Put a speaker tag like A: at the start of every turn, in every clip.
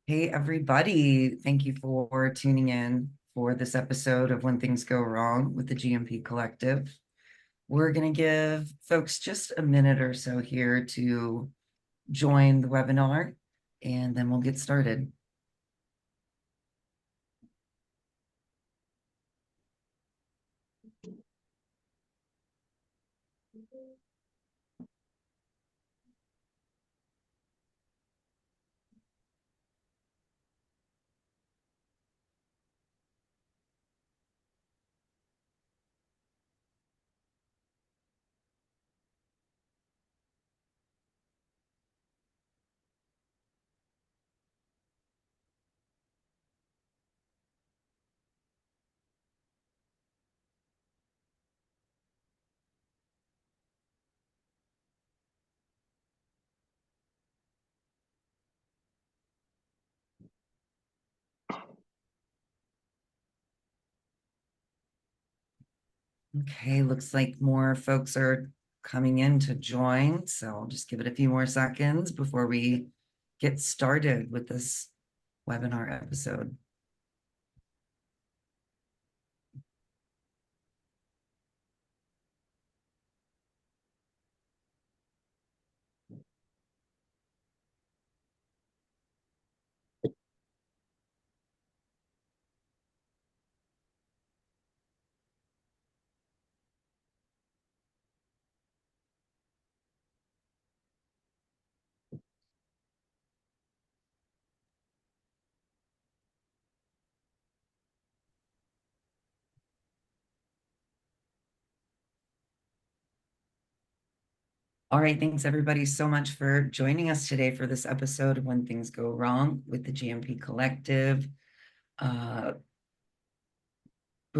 A: Hey, everybody. Thank you for tuning in for this episode of When Things Go Wrong with the GMP Collective. We're going to give folks just a minute or so here to join the webinar, and then we'll get started. Okay, looks like more folks are coming in to join, so I'll just give it a few more seconds before we get started with this webinar episode. All right, thanks everybody so much for joining us today for this episode of When Things Go Wrong with the GMP Collective. We're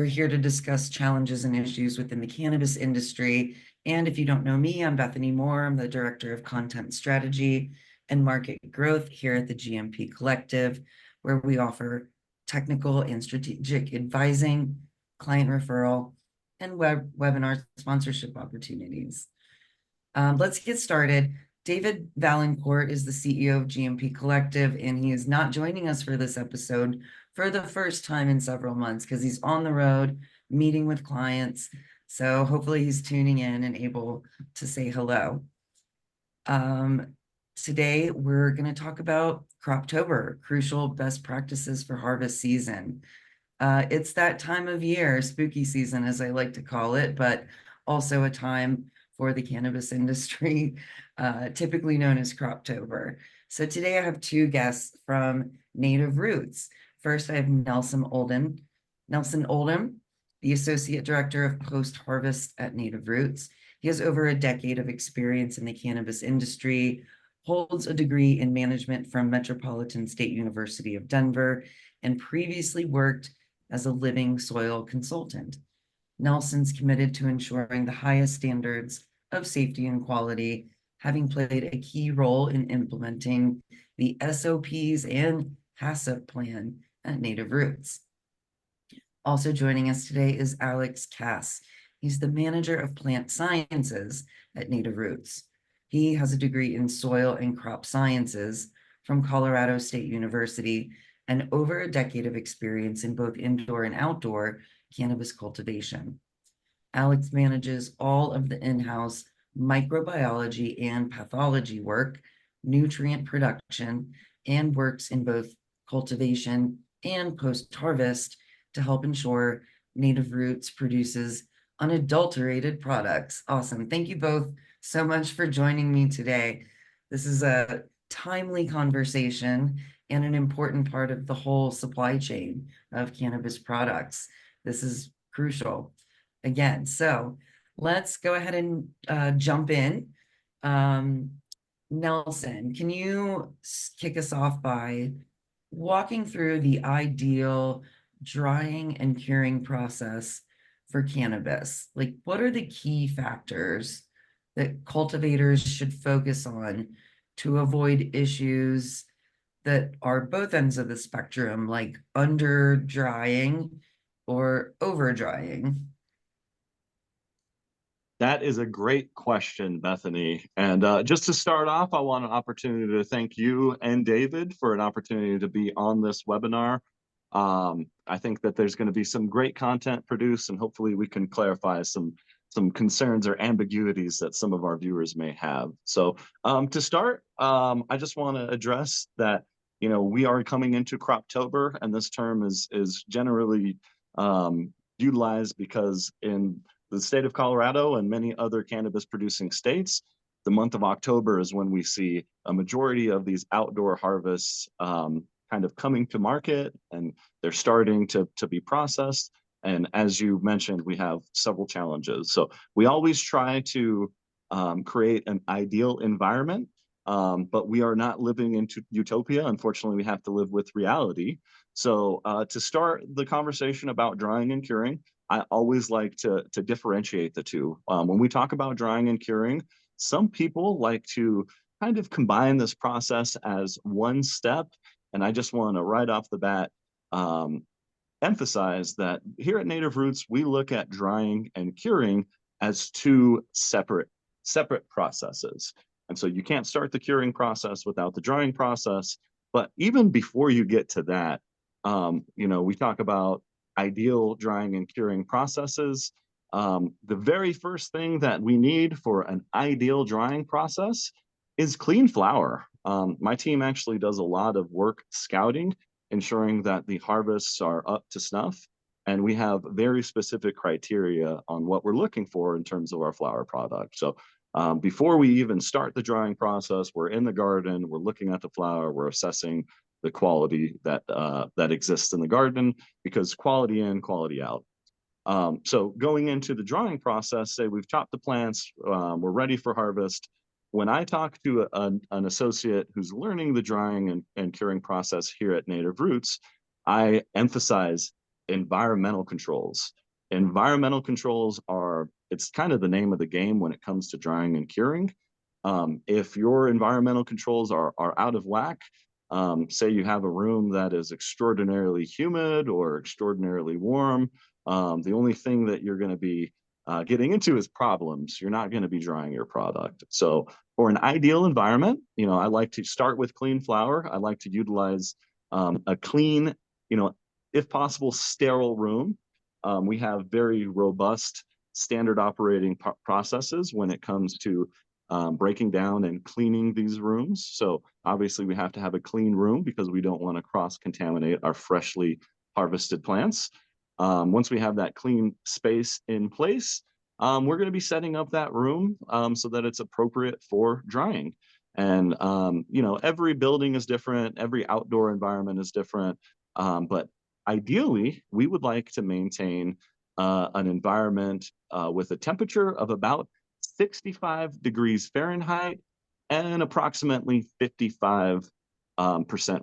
A: here to discuss challenges and issues within the cannabis industry. And if you don't know me, I'm Bethany Moore. I'm the Director of Content Strategy and Market Growth here at the GMP Collective, where we offer technical and strategic advising, client referral, and webinar sponsorship opportunities. Let's get started. David Valancourt is the CEO of GMP Collective, and he is not joining us for this episode for the first time in several months because he's on the road meeting with clients. So hopefully he's tuning in and able to say hello. Today, we're going to talk about Croptober, crucial best practices for harvest season. It's that time of year, spooky season, as I like to call it, but also a time for the cannabis industry, typically known as Croptober. So today I have two guests from Native Roots. First, I have Nelson Oldham, the Associate Director of Post-Harvest at Native Roots. He has over a decade of experience in the cannabis industry, holds a degree in management from Metropolitan State University of Denver, and previously worked as a living soil consultant. Nelson's committed to ensuring the highest standards of safety and quality, having played a key role in implementing the SOPs and HACCP plan at Native Roots. Also joining us today is Alex Cass. He's the manager of plant sciences at Native Roots. He has a degree in soil and crop sciences from Colorado State University and over a decade of experience in both indoor and outdoor cannabis cultivation. Alex manages all of the in-house microbiology and pathology work, nutrient production, and works in both cultivation and post-harvest to help ensure Native Roots produces unadulterated products. Awesome. Thank you both so much for joining me today. This is a timely conversation and an important part of the whole supply chain of cannabis products. This is crucial. Again, so let's go ahead and jump in. Nelson, can you kick us off by walking through the ideal drying and curing process for cannabis? Like, what are the key factors that cultivators should focus on to avoid issues that are both ends of the spectrum, like under drying or over drying?
B: That is a great question, Bethany. And just to start off, I want an opportunity to thank you and David for an opportunity to be on this webinar. I think that there's going to be some great content produced, and hopefully we can clarify some concerns or ambiguities that some of our viewers may have. So to start, I just want to address that, we are coming into Croptober, and this term is generally utilized because in the state of Colorado and many other cannabis producing states, the month of October is when we see a majority of these outdoor harvests kind of coming to market, and they're starting to be processed. And as you mentioned, we have several challenges. So we always try to create an ideal environment, but we are not living in utopia. Unfortunately, we have to live with reality. So to start the conversation about drying and curing, I always like to differentiate the two. When we talk about drying and curing, some people like to kind of combine this process as one step. And I just want to right off the bat emphasize that here at Native Roots, we look at drying and curing as two separate processes. And so you can't start the curing process without the drying process. But even before you get to that, we talk about ideal drying and curing processes. The very first thing that we need for an ideal drying process is clean flower. My team actually does a lot of work scouting, ensuring that the harvests are up to snuff. And we have very specific criteria on what we're looking for in terms of our flower product. So before we even start the drying process, we're in the garden, we're looking at the flower, we're assessing the quality that exists in the garden, because quality in, quality out. So going into the drying process, say we've chopped the plants, we're ready for harvest. When I talk to an associate who's learning the drying and curing process here at Native Roots, I emphasize environmental controls. Environmental controls it's kind of the name of the game when it comes to drying and curing. If your environmental controls are out of whack, say you have a room that is extraordinarily humid or extraordinarily warm, the only thing that you're going to be getting into is problems. You're not going to be drying your product. So for an ideal environment, I like to start with clean flower. I like to utilize a clean, if possible, sterile room. We have very robust standard operating processes when it comes to breaking down and cleaning these rooms. So obviously we have to have a clean room because we don't want to cross-contaminate our freshly harvested plants. Once we have that clean space in place, we're going to be setting up that room so that it's appropriate for drying. And, every building is different. Every outdoor environment is different. But ideally, we would like to maintain an environment with a temperature of about 65 degrees Fahrenheit and approximately 55%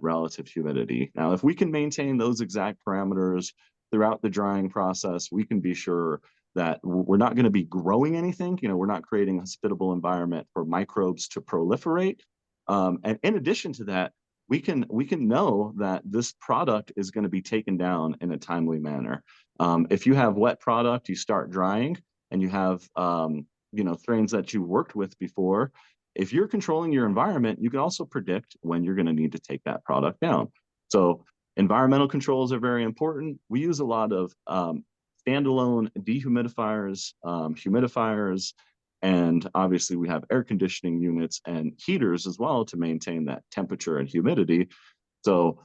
B: relative humidity. Now, if we can maintain those exact parameters throughout the drying process, we can be sure that we're not going to be growing anything. We're not creating a hospitable environment for microbes to proliferate. And in addition to that, we can know that this product is going to be taken down in a timely manner. If you have wet product, you start drying, and you have strains that you worked with before. If you're controlling your environment, you can also predict when you're going to need to take that product down. So environmental controls are very important. We use a lot of standalone dehumidifiers, humidifiers, and obviously we have air conditioning units and heaters as well to maintain that temperature and humidity. So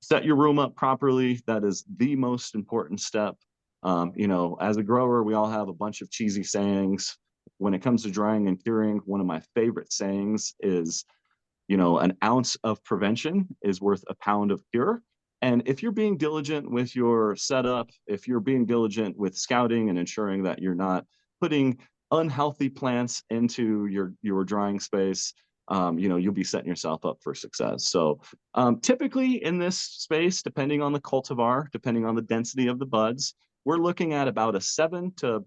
B: set your room up properly. That is the most important step. As a grower, we all have a bunch of cheesy sayings. When it comes to drying and curing, one of my favorite sayings is, an ounce of prevention is worth a pound of cure. And if you're being diligent with your setup, if you're being diligent with scouting and ensuring that you're not putting unhealthy plants into your drying space, you'll be setting yourself up for success. So typically in this space, depending on the cultivar, depending on the density of the buds, we're looking at about a 7 to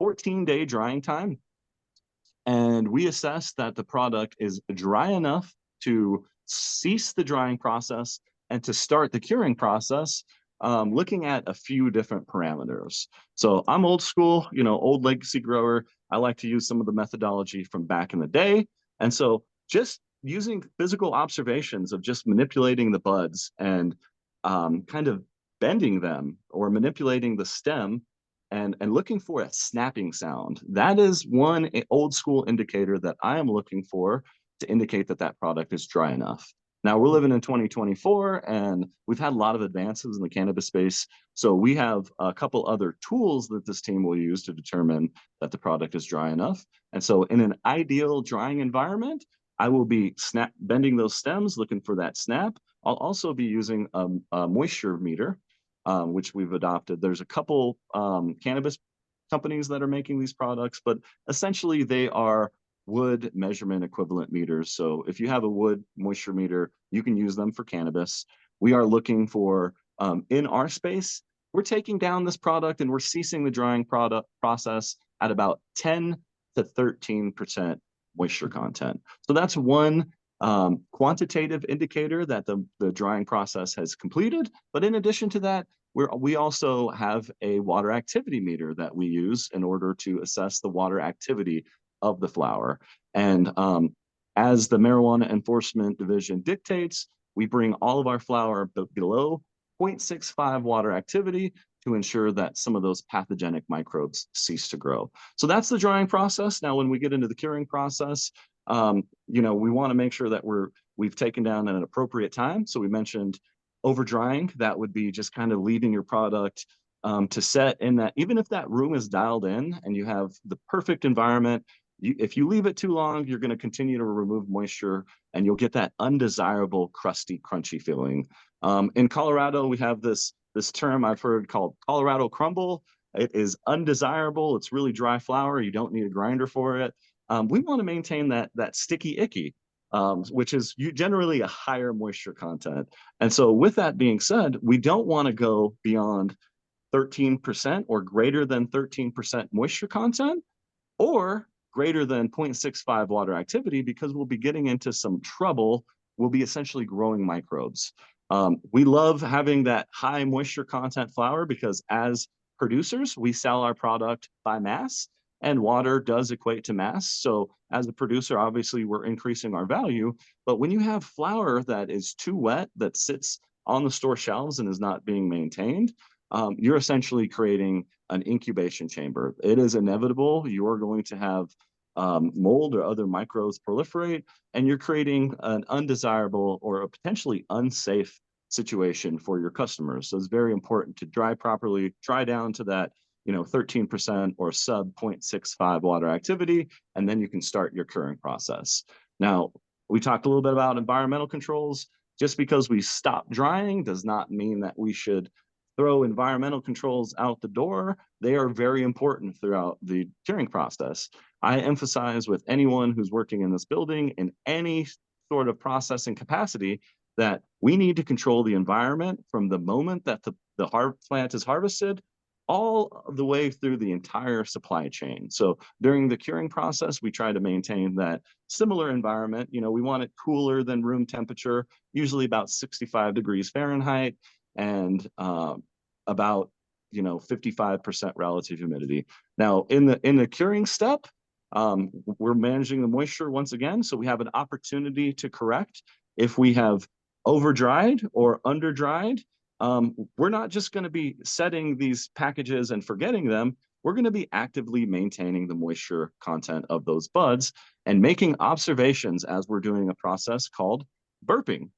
B: 14-day drying time. And we assess that the product is dry enough to cease the drying process and to start the curing process looking at a few different parameters. So I'm old school, old legacy grower. I like to use some of the methodology from back in the day. And so just using physical observations of just manipulating the buds and kind of bending them or manipulating the stem and looking for a snapping sound. That is one old school indicator that I am looking for to indicate that that product is dry enough. Now we're living in 2024 and we've had a lot of advances in the cannabis space. So we have a couple other tools that this team will use to determine that the product is dry enough. And so in an ideal drying environment, I will be bending those stems, looking for that snap. I'll also be using a moisture meter, which we've adopted. There's a couple cannabis companies that are making these products, but essentially they are wood measurement equivalent meters. So if you have a wood moisture meter, you can use them for cannabis. We are looking for, in our space, we're taking down this product and we're ceasing the drying process at about 10 to 13% moisture content. So that's one quantitative indicator that the drying process has completed. But in addition to that, we also have a water activity meter that we use in order to assess the water activity of the flower. And as the Marijuana Enforcement Division dictates, we bring all of our flower below 0.65 water activity to ensure that some of those pathogenic microbes cease to grow. So that's the drying process. Now, when we get into the curing process, we want to make sure that we've taken down at an appropriate time. So we mentioned over drying. That would be just kind of leaving your product to set in that, even if that room is dialed in and you have the perfect environment, if you leave it too long, you're going to continue to remove moisture and you'll get that undesirable crusty, crunchy feeling. In Colorado, we have this term I've heard called Colorado crumble. It is undesirable. It's really dry flour. You don't need a grinder for it. We want to maintain that sticky icky, which is generally a higher moisture content. And so with that being said, we don't want to go beyond 13% or greater than 13% moisture content or greater than 0.65 water activity, because we'll be getting into some trouble. We'll be essentially growing microbes. We love having that high moisture content flower because as producers, we sell our product by mass and water does equate to mass. So as a producer, obviously we're increasing our value, but when you have flour that is too wet, that sits on the store shelves and is not being maintained, you're essentially creating an incubation chamber. It is inevitable. You're going to have mold or other microbes proliferate, and you're creating an undesirable or a potentially unsafe situation for your customers. So it's very important to dry properly, dry down to that 13% or sub 0.65 water activity, and then you can start your curing process. Now, we talked a little bit about environmental controls. Just because we stop drying does not mean that we should throw environmental controls out the door. They are very important throughout the curing process. I emphasize with anyone who's working in this building in any sort of processing capacity that we need to control the environment from the moment that the plant is harvested all the way through the entire supply chain. So during the curing process, we try to maintain that similar environment. We want it cooler than room temperature, usually about 65 degrees Fahrenheit and about 55% relative humidity. Now in the curing step, we're managing the moisture once again, so we have an opportunity to correct if we have over dried or under dried. We're not just going to be setting these packages and forgetting them. We're going to be actively maintaining the moisture content of those buds and making observations as we're doing a process called burping.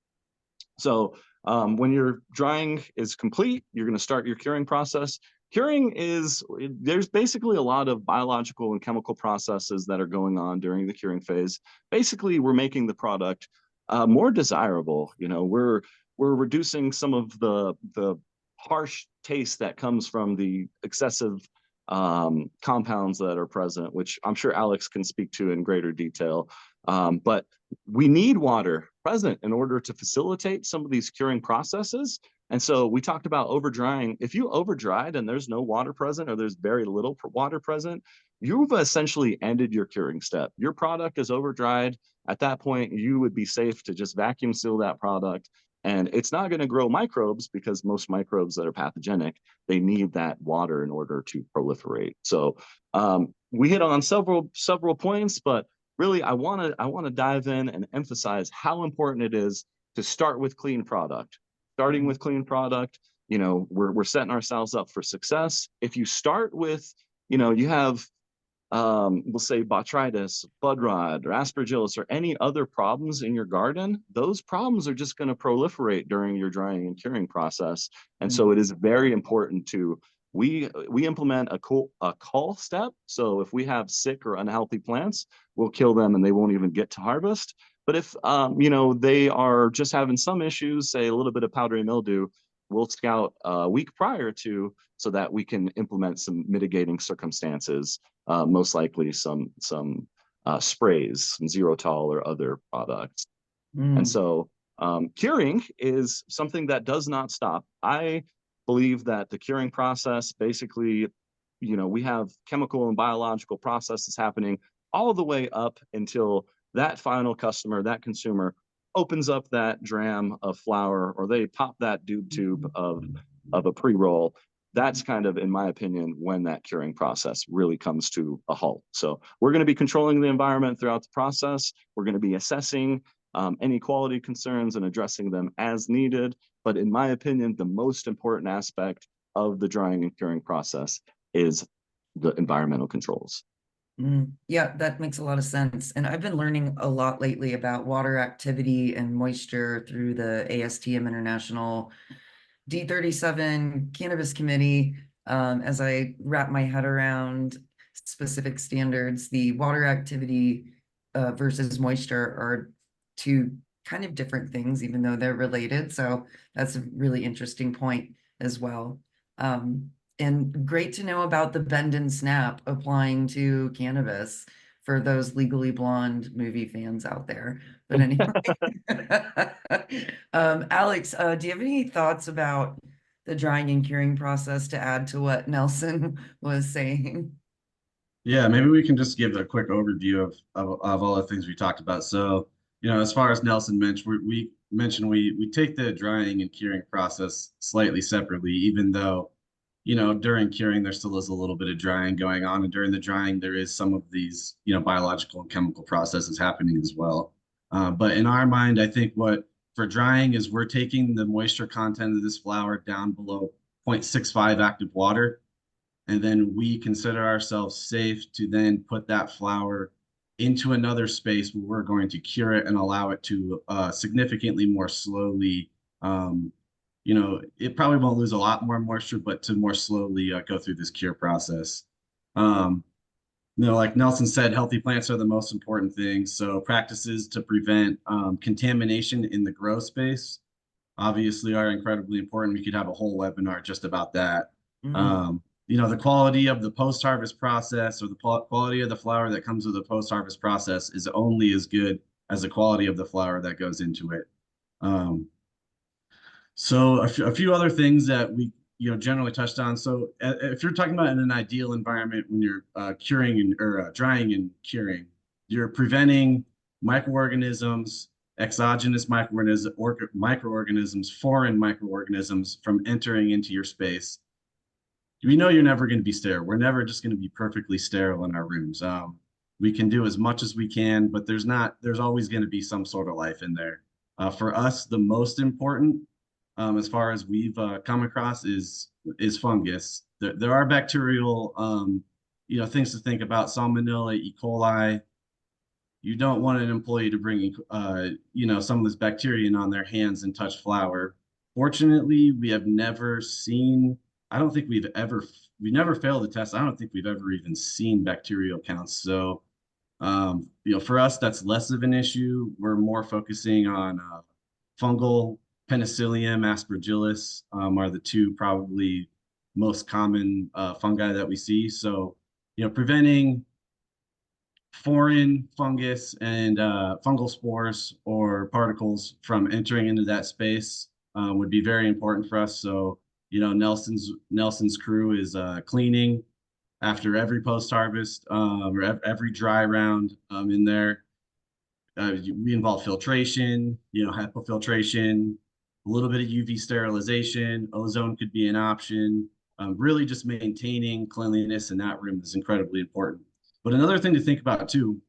B: So when your drying is complete, you're going to start your curing process. There's basically a lot of biological and chemical processes that are going on during the curing phase. Basically, we're making the product more desirable. We're reducing some of the harsh taste that comes from the excessive compounds that are present, which I'm sure Alex can speak to in greater detail. But we need water present in order to facilitate some of these curing processes. And so we talked about over drying. If you over dried and there's no water present or there's very little water present, you've essentially ended your curing step. Your product is over dried. At that point, you would be safe to just vacuum seal that product And it's not going to grow microbes because most microbes that are pathogenic, they need that water in order to proliferate. So we hit on several points, but really I want to dive in and emphasize how important it is to start with clean product. Starting with clean product, we're setting ourselves up for success. If you start with, you have we'll say botrytis, bud rot, or aspergillus, or any other problems in your garden, those problems are just going to proliferate during your drying and curing process. And so it is very important to we implement a cull step. So if we have sick or unhealthy plants, we'll kill them and they won't even get to harvest. But if they are just having some issues, say a little bit of powdery mildew, we'll scout a week prior to so that we can implement some mitigating circumstances, most likely some sprays, some Zerotol or other products. And
A: Mm.
B: so curing is something that does not stop. I believe that the curing process basically, we have chemical and biological processes happening all the way up until that final customer, that consumer, opens up that dram of flour or they pop that dude tube of a pre-roll. That's kind of, in my opinion, when that curing process really comes to a halt. So we're going to be controlling the environment throughout the process. We're going to be assessing any quality concerns and addressing them as needed. But in my opinion, the most important aspect of the drying and curing process is the environmental controls.
A: Yeah, that makes a lot of sense. And I've been learning a lot lately about water activity and moisture through the ASTM International D37 Cannabis Committee. As I wrap my head around specific standards, the water activity versus moisture are two kind of different things, even though they're related. So that's a really interesting point as well. And great to know about the bend and snap applying to cannabis for those Legally Blonde movie fans out there. But anyway, Alex, do you have any thoughts about the drying and curing process to add to what Nelson was saying?
C: Yeah, maybe we can just give a quick overview of all the things we talked about. So, as far as Nelson mentioned, we mentioned we take the drying and curing process slightly separately, even though, during curing there still is a little bit of drying going on, and during the drying there is some of these, biological and chemical processes happening as well. But in our mind, I think what for drying is we're taking the moisture content of this flower down below 0.65 active water, and then we consider ourselves safe to then put that flower into another space where we're going to cure it and allow it to significantly more slowly, it probably won't lose a lot more moisture, but to more slowly go through this cure process. um, like Nelson said, healthy plants are the most important thing. So practices to prevent contamination in the grow space obviously are incredibly important. We could have a whole webinar just about that.
A: Mhm.
C: The quality of the post-harvest process or the quality of the flower that comes with the post-harvest process is only as good as the quality of the flower that goes into it. So a few other things that we generally touched on. So if you're talking about in an ideal environment when you're curing or drying and curing, you're preventing microorganisms, exogenous microorganisms, foreign microorganisms from entering into your space. We know you're never going to be sterile. We're never just going to be perfectly sterile in our rooms. We can do as much as we can, but there's always going to be some sort of life in there. For us, the most important, as far as we've come across, is fungus. There are bacterial, things to think about: Salmonella, E. coli. You don't want an employee to bring, some of this bacteria in on their hands and touch flour. Fortunately, we have never seen. I don't think we never failed a test. I don't think we've ever even seen bacterial counts. So, for us, that's less of an issue. We're more focusing on fungal. Penicillium, aspergillus are the two probably most common fungi that we see. So, preventing foreign fungus and fungal spores or particles from entering into that space would be very important for us. So, Nelson's crew is cleaning after every post-harvest or every dry round in there. We involve filtration, HEPA filtration, a little bit of UV sterilization, ozone could be an option. Really just maintaining cleanliness in that room is incredibly important. But another thing to think about too,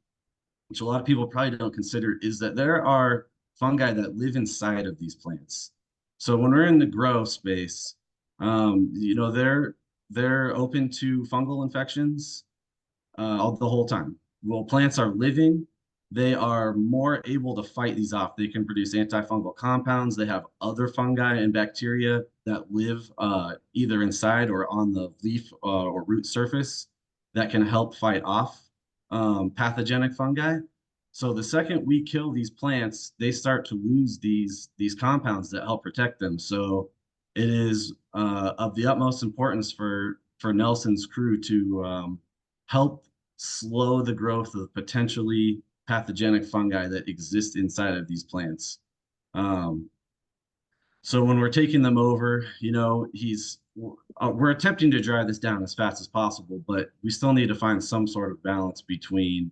C: which a lot of people probably don't consider, is that there are fungi that live inside of these plants. So when we're in the grow space, they're open to fungal infections the whole time. Well, plants are living, they are more able to fight these off. They can produce antifungal compounds. They have other fungi and bacteria that live either inside or on the leaf or root surface that can help fight off pathogenic fungi. So the second we kill these plants, they start to lose these compounds that help protect them. So it is of the utmost importance for Nelson's crew to help slow the growth of potentially pathogenic fungi that exist inside of these plants. Um, so when we're taking them over, we're attempting to dry this down as fast as possible, but we still need to find some sort of balance between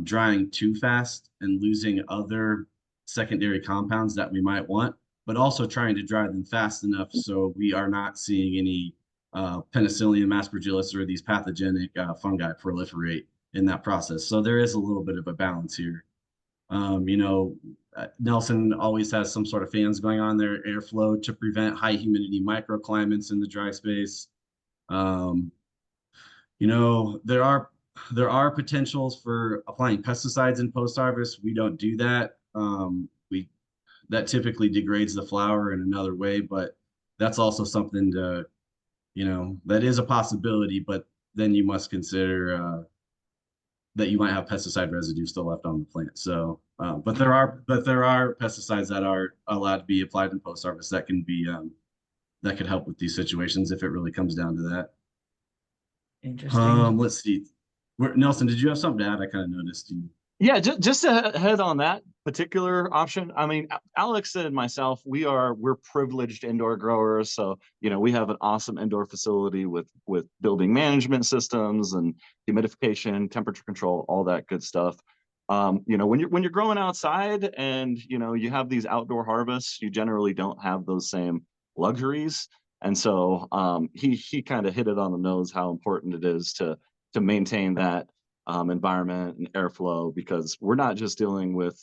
C: drying too fast and losing other secondary compounds that we might want, but also trying to dry them fast enough so we are not seeing any Penicillium, Aspergillus, or these pathogenic fungi proliferate in that process. So there is a little bit of a balance here. Nelson always has some sort of fans going on there, airflow to prevent high humidity microclimates in the dry space. There are potentials for applying pesticides in post-harvest. We don't do that. That typically degrades the flower in another way, but that's also something that is a possibility, but then you must consider that you might have pesticide residue still left on the plant. So, but there are pesticides that are allowed to be applied in post-harvest that can be that could help with these situations if it really comes down to that.
A: Interesting.
C: Let's see. Nelson, did you have something to add? I kind of noticed you.
B: Yeah, just to head on that particular option. I mean, Alex and myself, we're privileged indoor growers, so we have an awesome indoor facility with building management systems and humidification, temperature control, all that good stuff. When you're growing outside and you have these outdoor harvests, you generally don't have those same luxuries, and so he kind of hit it on the nose how important it is to maintain that environment and airflow, because we're not just dealing with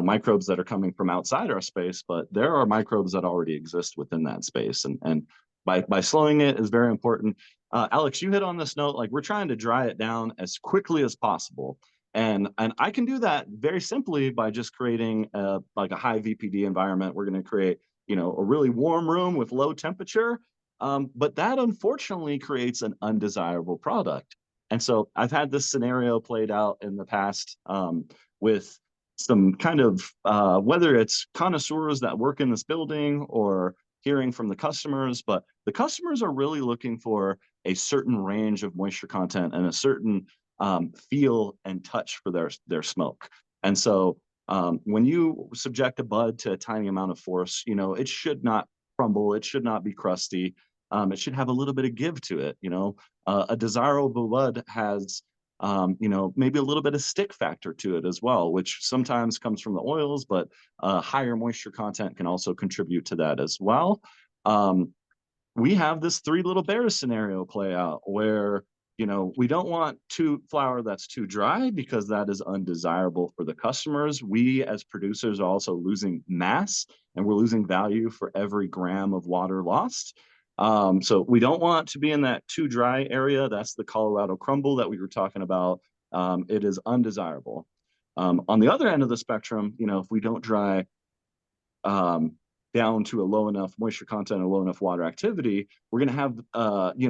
B: microbes that are coming from outside our space, but there are microbes that already exist within that space. And by slowing it is very important. Alex, you hit on this note, like we're trying to dry it down as quickly as possible. And I can do that very simply by just creating like a high VPD environment. We're going to create, a really warm room with low temperature. But that unfortunately creates an undesirable product. And so I've had this scenario played out in the past with some kind of, whether it's connoisseurs that work in this building or hearing from the customers, but the customers are really looking for a certain range of moisture content and a certain feel and touch for their smoke. And so when you subject a bud to a tiny amount of force, it should not crumble, it should not be crusty. It should have a little bit of give to it. A desirable bud has, maybe a little bit of stick factor to it as well, which sometimes comes from the oils, but higher moisture content can also contribute to that as well. We have this three little bears scenario play out where, we don't want flour that's too dry because that is undesirable for the customers. We as producers are also losing mass and we're losing value for every gram of water lost. So we don't want to be in that too dry area. That's the Colorado crumble that we were talking about. It is undesirable. On the other end of the spectrum, if we don't dry down to a low enough moisture content or low enough water activity, we're going to have,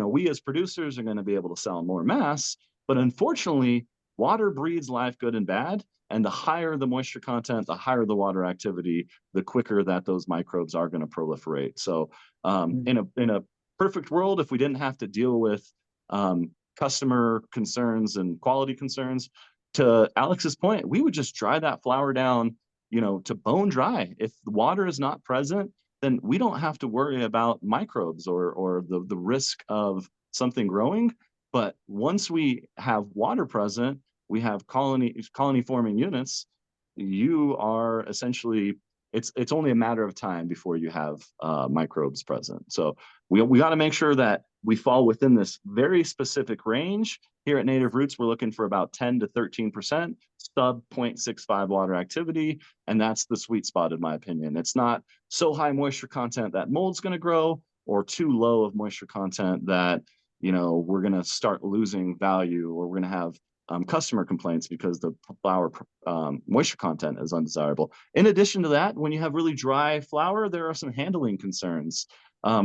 B: we as producers are going to be able to sell more mass. But unfortunately, water breeds life good and bad. And the higher the moisture content, the higher the water activity, the quicker that those microbes are going to proliferate. So in a perfect world, if we didn't have to deal with customer concerns and quality concerns, to Alex's point, we would just dry that flour down, to bone dry. If the water is not present, then we don't have to worry about microbes or the risk of something growing. But once we have water present, we have colony forming units. You are essentially it's only a matter of time before you have microbes present. So we got to make sure that we fall within this very specific range. Here at Native Roots, we're looking for about 10 to 13% sub 0.65 water activity, and that's the sweet spot in my opinion. It's not so high moisture content that mold's going to grow, or too low of moisture content that, you know, we're going to start losing value, or we're going to have customer complaints because the flower moisture content is undesirable. In addition to that, when you have really dry flower, there are some handling concerns.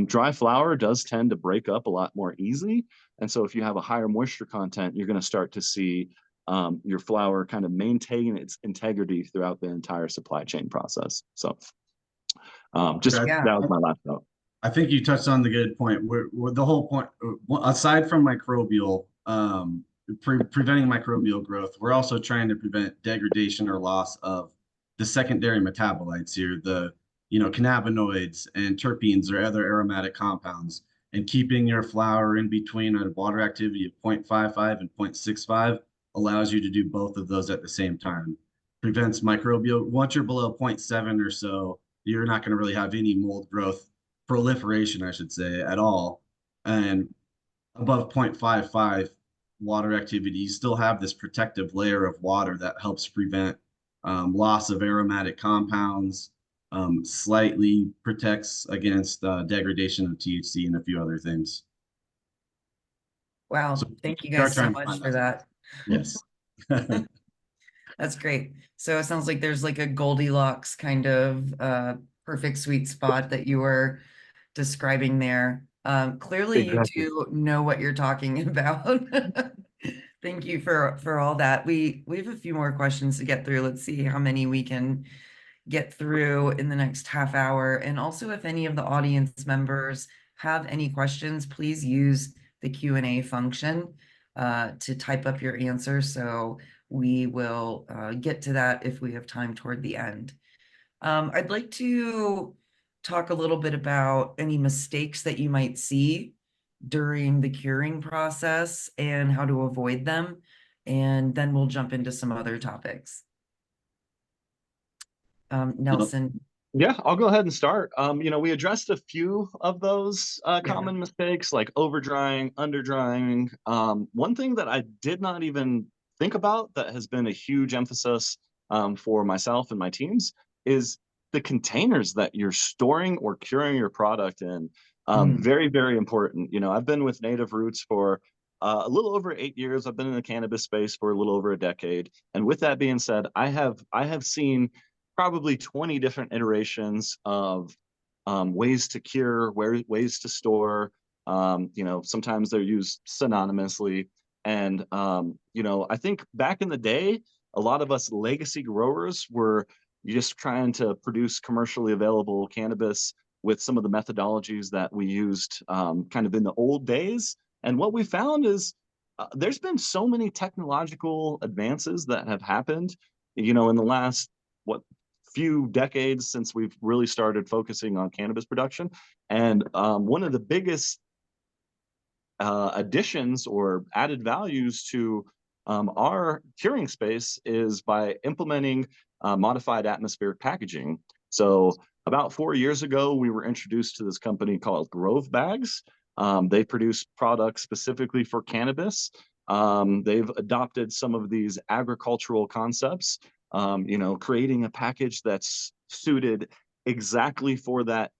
B: Dry flower does tend to break up a lot more easily. And so if you have a higher moisture content, you're going to start to see your flower kind of maintain its integrity throughout the entire supply chain process. So
A: Yeah.
B: that was my last note.
C: I think you touched on the good point. Where the whole point, aside from microbial, preventing microbial growth, we're also trying to prevent degradation or loss of the secondary metabolites here, the cannabinoids and terpenes or other aromatic compounds, and keeping your flower in between a water activity of 0.55 and 0.65 allows you to do both of those at the same time. Prevents microbial. Once you're below 0.7 or so, you're not going to really have any mold growth, proliferation, I should say, at all. And above 0.55 water activity, you still have this protective layer of water that helps prevent loss of aromatic compounds, slightly protects against degradation of THC and a few other things.
A: Wow.
C: So
A: Thank you
C: we are
A: guys so
C: trying to
A: much
C: find
A: for that.
C: Yes.
A: That's great. So it sounds like there's like a Goldilocks kind of perfect sweet spot that you were describing there. Clearly
B: Exactly.
A: you do know what you're talking about. Thank you for all that. We have a few more questions to get through. Let's see how many we can get through in the next half hour. And also, if any of the audience members have any questions, please use the Q&A function to type up your answer. So we will get to that if we have time toward the end. I'd like to talk a little bit about any mistakes that you might see during the curing process and how to avoid them. And then we'll jump into some other topics. Nelson.
B: Yeah, I'll go ahead and start. We addressed a few of those common mistakes like over drying, under drying. One thing that I did not even think about that has been a huge emphasis for myself and my teams is the containers that you're storing or curing your product in. Very, very important. I've been with Native Roots for a little over 8 years. I've been in the cannabis space for a little over a decade. And with that being said, I have seen probably 20 different iterations of ways to cure, ways to store. Sometimes they're used synonymously. And, I think back in the day, a lot of us legacy growers were just trying to produce commercially available cannabis with some of the methodologies that we used kind of in the old days. And what we found is there's been so many technological advances that have happened, in the last, few decades since we've really started focusing on cannabis production. And one of the biggest additions or added values to our curing space is by implementing modified atmospheric packaging. So about 4 years ago, we were introduced to this company called Grove Bags. They produce products specifically for cannabis. They've adopted some of these agricultural concepts, creating a package that's suited exactly for that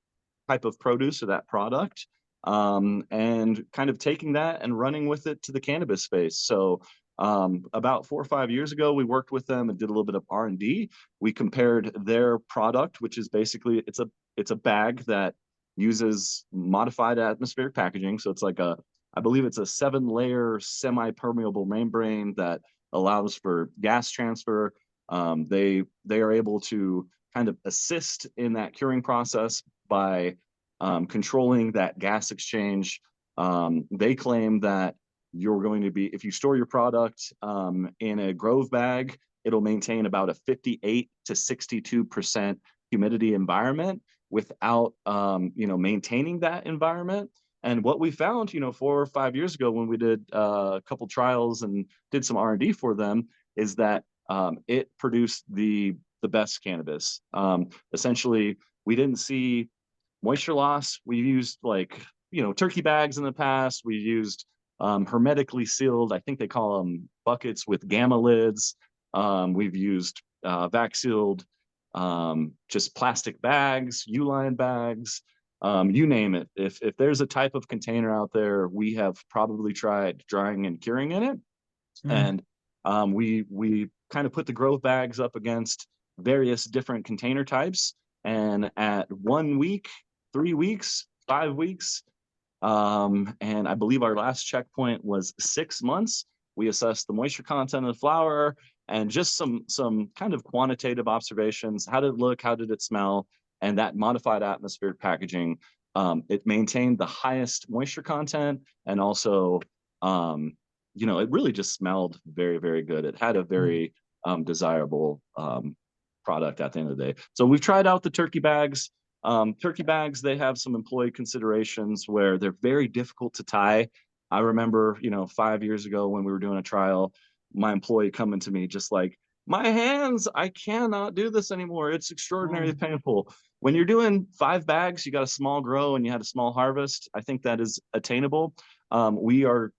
B: type of produce or that product, and kind of taking that and running with it to the cannabis space. So about 4 or 5 years ago, we worked with them and did a little bit of R&D. We compared their product, which is basically it's a bag that uses modified atmospheric packaging. So it's like I believe it's a 7-layer semi-permeable membrane that allows for gas transfer. They are able to kind of assist in that curing process by controlling that gas exchange. They claim that you're going to be, if you store your product in a Grove bag, it'll maintain about a 58 to 62% humidity environment without, maintaining that environment. And what we found, 4 or 5 years ago when we did a couple trials and did some R&D for them is that it produced the the best cannabis. Essentially, we didn't see moisture loss. We used turkey bags in the past. We used hermetically sealed, I think they call them buckets with gamma lids. We've used vac sealed, just plastic bags, U-line bags, you name it. If there's a type of container out there, we have probably tried drying and curing in it. And we kind of put the growth bags up against various different container types. And at 1 week, 3 weeks, 5 weeks, and I believe our last checkpoint was 6 months, we assessed the moisture content of the flower and just some kind of quantitative observations. How did it look? How did it smell? And that modified atmospheric packaging, it maintained the highest moisture content, and also it really just smelled very, very good. It had a very desirable product at the end of the day. So we've tried out the turkey bags. Turkey bags, they have some employee considerations where they're very difficult to tie. I remember, 5 years ago when we were doing a trial, my employee coming to me just like, my hands, I cannot do this anymore. It's extraordinarily painful. When you're doing 5 bags, you got a small grow and you had a small harvest. I think that is attainable. We're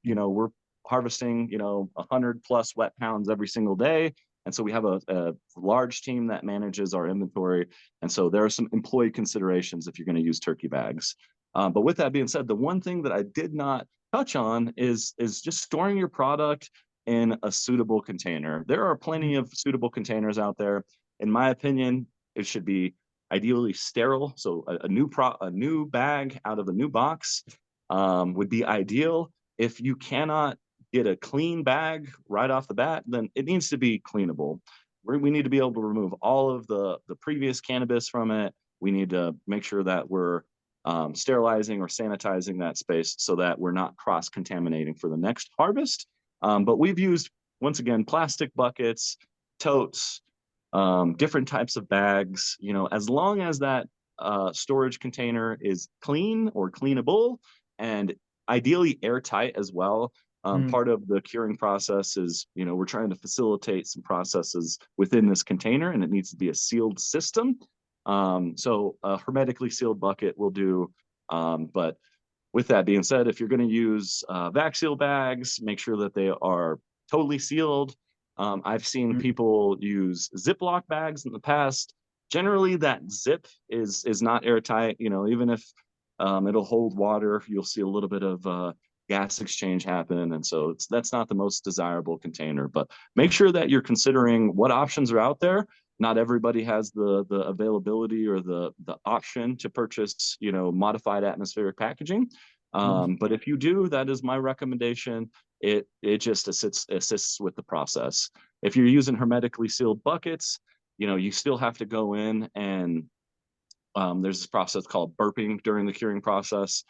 B: harvesting, 100 plus wet pounds every single day. And so we have a large team that manages our inventory. And so there are some employee considerations if you're going to use turkey bags. But with that being said, the one thing that I did not touch on is just storing your product in a suitable container. There are plenty of suitable containers out there. In my opinion, it should be ideally sterile. So a new bag out of a new box would be ideal. If you cannot get a clean bag right off the bat, then it needs to be cleanable. We need to be able to remove all of the previous cannabis from it. We need to make sure that we're sterilizing or sanitizing that space so that we're not cross-contaminating for the next harvest. But we've used, once again, plastic buckets, totes, different types of bags, as long as that storage container is clean or cleanable and ideally airtight as well. Part of the curing process is, we're trying to facilitate some processes within this container, and it needs to be a sealed system. So a hermetically sealed bucket will do. But with that being said, if you're going to use vac seal bags, make sure that they are totally sealed. I've seen people use Ziploc bags in the past. Generally, that zip is not airtight. Even if it'll hold water, you'll see a little bit of gas exchange happen. And so that's not the most desirable container, but make sure that you're considering what options are out there. Not everybody has the availability or the option to purchase, modified atmospheric packaging. But if you do, that is my recommendation. It just assists with the process. If you're using hermetically sealed buckets, you still have to go in and there's this process called burping during the curing process.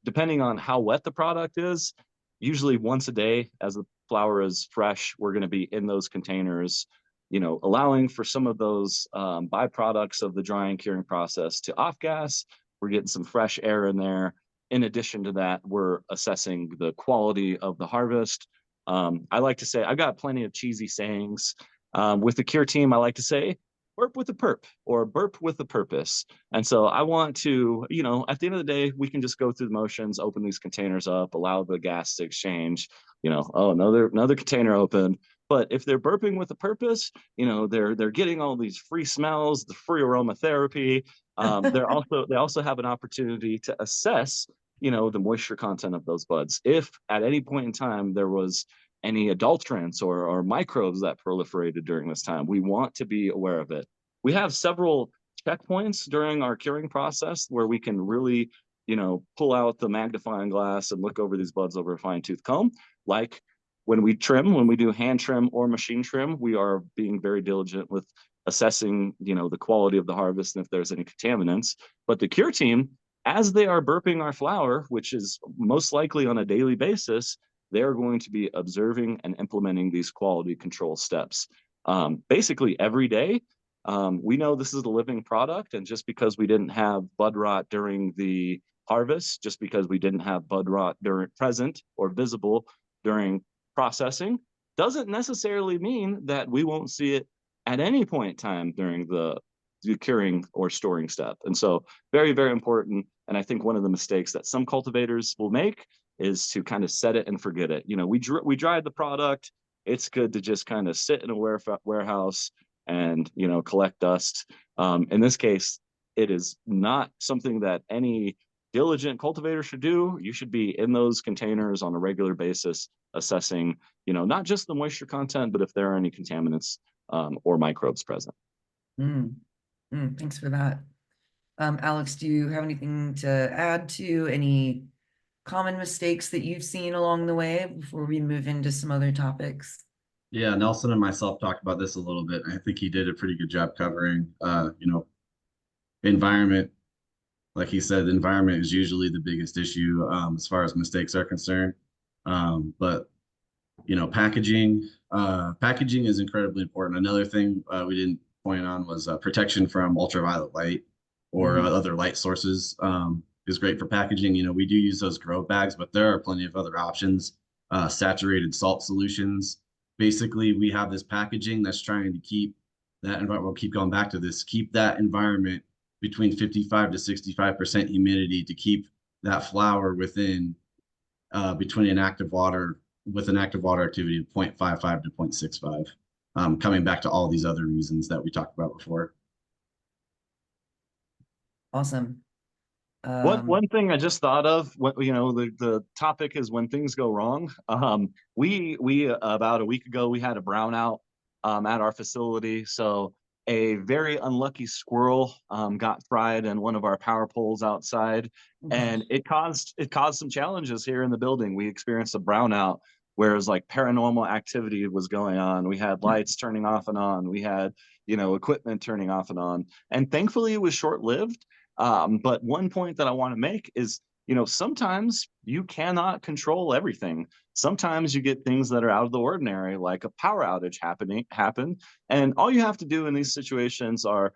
B: Depending on how wet the product is, usually once a day as the flower is fresh, we're going to be in those containers, allowing for some of those byproducts of the drying curing process to off gas. We're getting some fresh air in there. In addition to that, we're assessing the quality of the harvest. I like to say, I've got plenty of cheesy sayings. With the cure team, I like to say, burp with a perp or burp with a purpose. And so I want to, at the end of the day, we can just go through the motions, open these containers up, allow the gas to exchange, another container open. But if they're burping with a purpose, they're getting all these free smells, the free aromatherapy. They also have an opportunity to assess, the moisture content of those buds. If at any point in time there was any adulterants or microbes that proliferated during this time, we want to be aware of it. We have several checkpoints during our curing process where we can really, pull out the magnifying glass and look over these buds over a fine-tooth comb. Like when we do hand trim or machine trim, we are being very diligent with assessing, the quality of the harvest and if there's any contaminants. But the cure team, as they are burping our flower, which is most likely on a daily basis, they're going to be observing and implementing these quality control steps. Basically every day. We know this is a living product, and just because we didn't have bud rot during the harvest, just because we didn't have bud rot present or visible during processing, doesn't necessarily mean that we won't see it at any point in time during the curing or storing step. And so very, very important. And I think one of the mistakes that some cultivators will make is to kind of set it and forget it. We dried the product. It's good to just kind of sit in a warehouse and, collect dust. In this case, it is not something that any diligent cultivator should do. You should be in those containers on a regular basis, assessing, not just the moisture content, but if there are any contaminants or microbes present.
A: Thanks for that. Alex, do you have anything to add to any common mistakes that you've seen along the way before we move into some other topics?
C: Yeah, Nelson and myself talked about this a little bit. I think he did a pretty good job covering, environment. Like he said, the environment is usually the biggest issue as far as mistakes are concerned. But packaging is incredibly important. Another thing we didn't point on was protection from ultraviolet light or other light sources is great for packaging. We do use those grow bags, but there are plenty of other options. Saturated salt solutions. Basically, we have this packaging that's trying to keep that environment. We'll keep going back to this. Keep that environment between 55 to 65% humidity to keep that flower within between an active water activity of 0.55 to 0.65. Coming back to all these other reasons that we talked about before.
A: Awesome.
B: One thing I just thought of, the topic is when things go wrong. We about a week ago we had a brownout at our facility, so a very unlucky squirrel got fried in one of our power poles outside, and it caused some challenges here in the building. We experienced a brownout where it was like paranormal activity was going on. We had lights turning off and on. We had equipment turning off and on, and thankfully it was short-lived. But one point that I want to make is, sometimes you cannot control everything. Sometimes you get things that are out of the ordinary, like a power outage happen. And all you have to do in these situations are,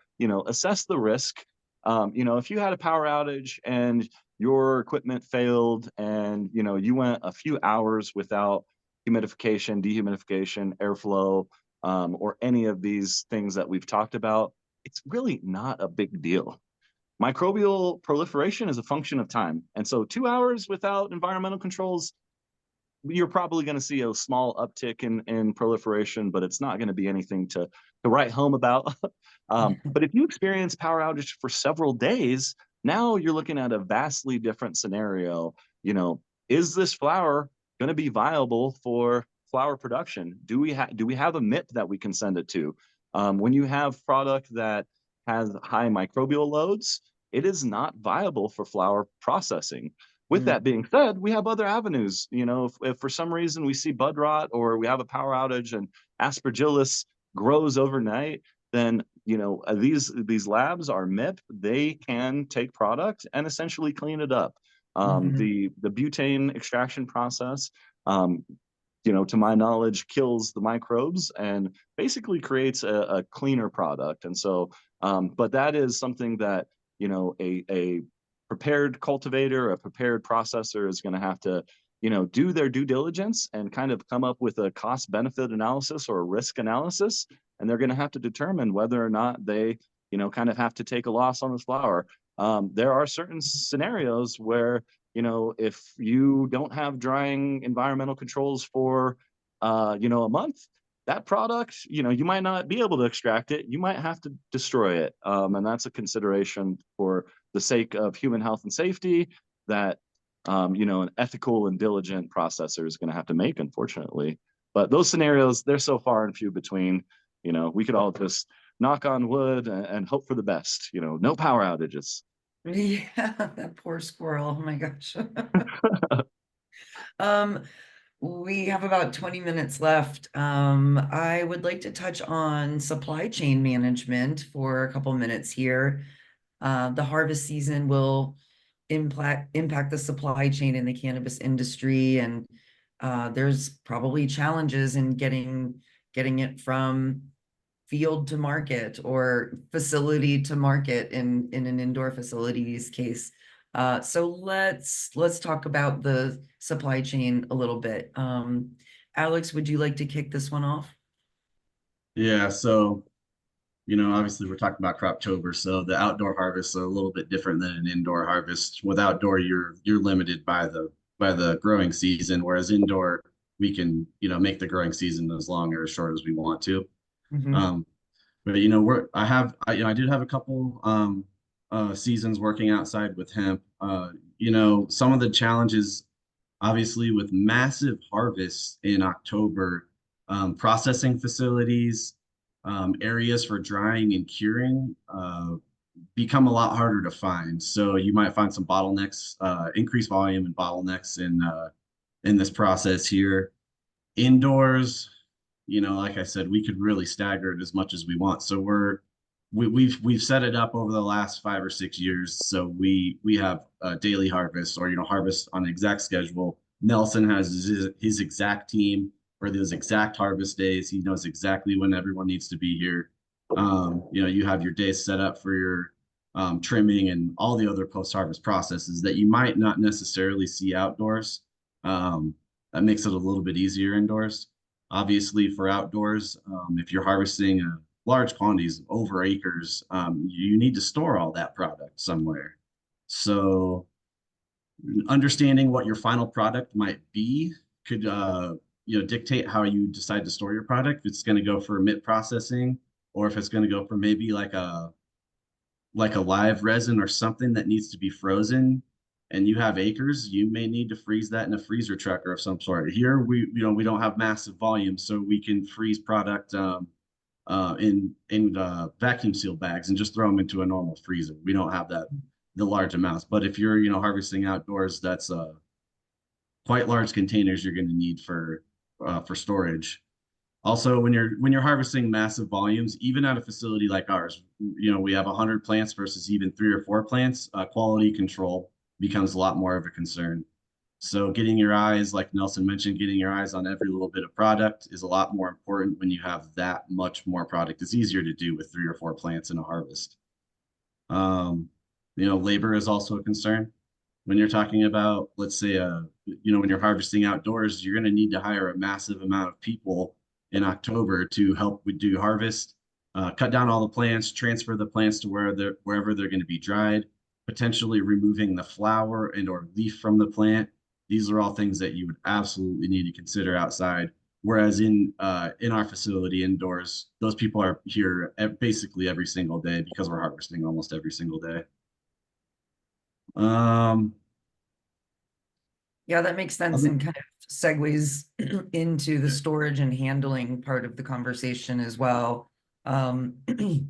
B: assess the risk. If you had a power outage and your equipment failed and, you went a few hours without humidification, dehumidification, airflow, or any of these things that we've talked about, it's really not a big deal. Microbial proliferation is a function of time. And so 2 hours without environmental controls, you're probably going to see a small uptick in proliferation, but it's not going to be anything to write home about. But if you experience power outage for several days, now you're looking at a vastly different scenario. Is this flower going to be viable for flower production? Do we have a MIP that we can send it to? When you have product that has high microbial loads, it is not viable for flower processing. With that being said, we have other avenues. If for some reason we see bud rot or we have a power outage and aspergillus grows overnight, then these labs are MIP. They can take product and essentially clean it up. The butane extraction process, to my knowledge, kills the microbes and basically creates a cleaner product. And so, but that is something that a prepared cultivator, a prepared processor is going to have to, do their due diligence and kind of come up with a cost benefit analysis or a risk analysis. And they're going to have to determine whether or not they, kind of have to take a loss on this flower. There are certain scenarios where, if you don't have drying environmental controls for, a month, that product, you might not be able to extract it. You might have to destroy it. And that's a consideration for the sake of human health and safety that, an ethical and diligent processor is going to have to make, unfortunately. But those scenarios, they're so far and few between. We could all just knock on wood and hope for the best, no power outages.
A: Yeah, that poor squirrel. Oh my gosh. We have about 20 minutes left. I would like to touch on supply chain management for a couple minutes here. The harvest season will impact the supply chain in the cannabis industry, and there's probably challenges in getting it from field to market or facility to market in an indoor facilities case. So let's talk about the supply chain a little bit. Alex, would you like to kick this one off?
C: Yeah, so obviously we're talking about Croptober, so the outdoor harvests are a little bit different than an indoor harvest. With outdoor, you're limited by the growing season, whereas indoor we can, make the growing season as long or as short as we want to.
A: Mhm.
C: Um, but I did have a couple seasons working outside with hemp. Some of the challenges, obviously, with massive harvests in October, processing facilities, areas for drying and curing become a lot harder to find. So you might find some bottlenecks, increased volume and bottlenecks in this process here. Indoors, like I said, we could really stagger it as much as we want. So we've set it up over the last 5 or 6 years. So we have daily harvest, or harvest on an exact schedule. Nelson has his exact team for those exact harvest days. He knows exactly when everyone needs to be here. You have your days set up for your trimming and all the other post-harvest processes that you might not necessarily see outdoors. That makes it a little bit easier indoors. Obviously, for outdoors, if you're harvesting large quantities over acres, you need to store all that product somewhere. So understanding what your final product might be could dictate how you decide to store your product. If it's going to go for mid processing, or if it's going to go for maybe like a live resin or something that needs to be frozen, and you have acres, you may need to freeze that in a freezer truck or of some sort. Here we don't have massive volumes, so we can freeze product in vacuum seal bags and just throw them into a normal freezer. We don't have the large amounts. But if you're harvesting outdoors, that's quite large containers you're going to need for storage. Also, when you're harvesting massive volumes, even at a facility like ours, we have 100 plants versus even 3 or 4 plants. Quality control becomes a lot more of a concern. So getting your eyes, like Nelson mentioned, getting your eyes on every little bit of product is a lot more important when you have that much more product. It's easier to do with 3 or 4 plants in a harvest. Um, Labor is also a concern. When you're talking about, let's say, when you're harvesting outdoors, you're going to need to hire a massive amount of people in October to help with do harvest, cut down all the plants, transfer the plants to wherever they're going to be dried, potentially removing the flower and or leaf from the plant. These are all things that you would absolutely need to consider outside. Whereas in our facility indoors, those people are here basically every single day because we're harvesting almost every single day. Um,
A: Yeah, that makes sense
C: other,
A: and kind of segues into the storage and handling part of the conversation as well. Preventing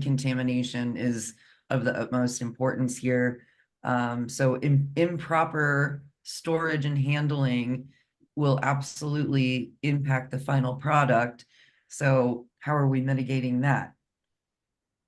A: contamination is of the utmost importance here. So improper storage and handling will absolutely impact the final product. So how are we mitigating that?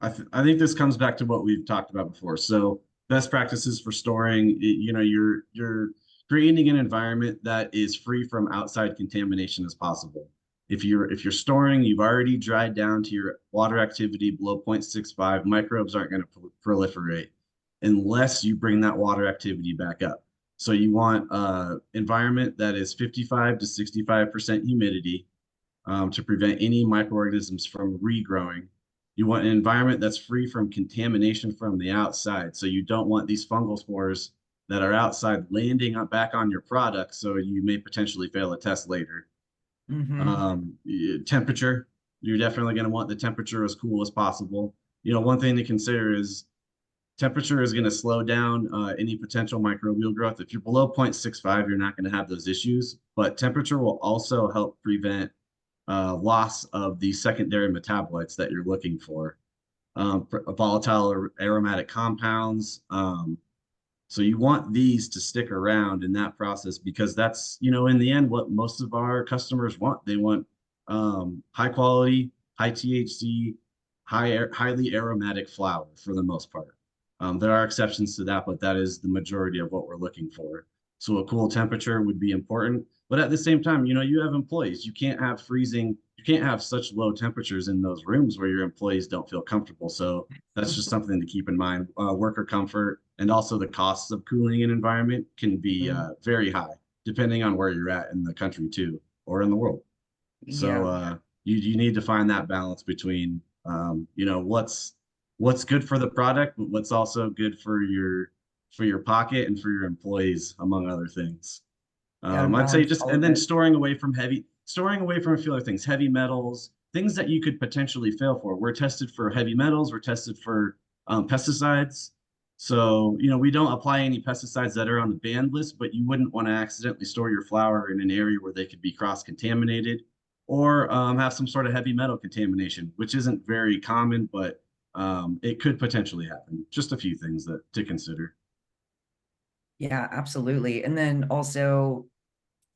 C: I think this comes back to what we've talked about before. So best practices for storing, you're creating an environment that is free from outside contamination as possible. If you're storing, you've already dried down to your water activity below 0.65, microbes aren't going to proliferate unless you bring that water activity back up. So you want an environment that is 55 to 65% humidity to prevent any microorganisms from regrowing. You want an environment that's free from contamination from the outside. So you don't want these fungal spores that are outside landing back on your product, so you may potentially fail a test later.
A: Mm-hmm.
C: Temperature, you're definitely going to want the temperature as cool as possible. One thing to consider is temperature is going to slow down any potential microbial growth. If you're below 0.65, you're not going to have those issues, but temperature will also help prevent loss of the secondary metabolites that you're looking for, volatile or aromatic compounds. So you want these to stick around in that process because that's, in the end, what most of our customers want. They want high quality, high THC, highly aromatic flower for the most part. There are exceptions to that, but that is the majority of what we're looking for. So a cool temperature would be important. But at the same time, you have employees. You can't have such low temperatures in those rooms where your employees don't feel comfortable. So that's just something to keep in mind. Worker comfort and also the costs of cooling an environment can be very high, depending on where you're at in the country too, or in the world. So
A: Yeah.
C: you need to find that balance between you know, what's good for the product, but what's also good for your pocket and for your employees, among other things.
A: Got to
C: I'd say
A: balance
C: just,
A: all
C: and
A: of
C: then
A: it.
C: storing away from a few other things, heavy metals, things that you could potentially fail for. We're tested for heavy metals, we're tested for pesticides. So, you know, we don't apply any pesticides that are on the banned list, but you wouldn't want to accidentally store your flower in an area where they could be cross-contaminated or have some sort of heavy metal contamination, which isn't very common, but it could potentially happen. Just a few things that to consider.
A: Yeah, absolutely. And then also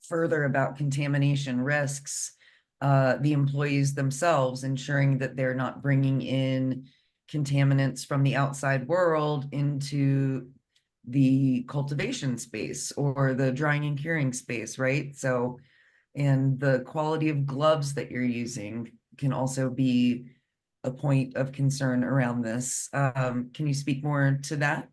A: further about contamination risks, the employees themselves ensuring that they're not bringing in contaminants from the outside world into the cultivation space or the drying and curing space, right? So, and the quality of gloves that you're using can also be a point of concern around this. Can you speak more to that?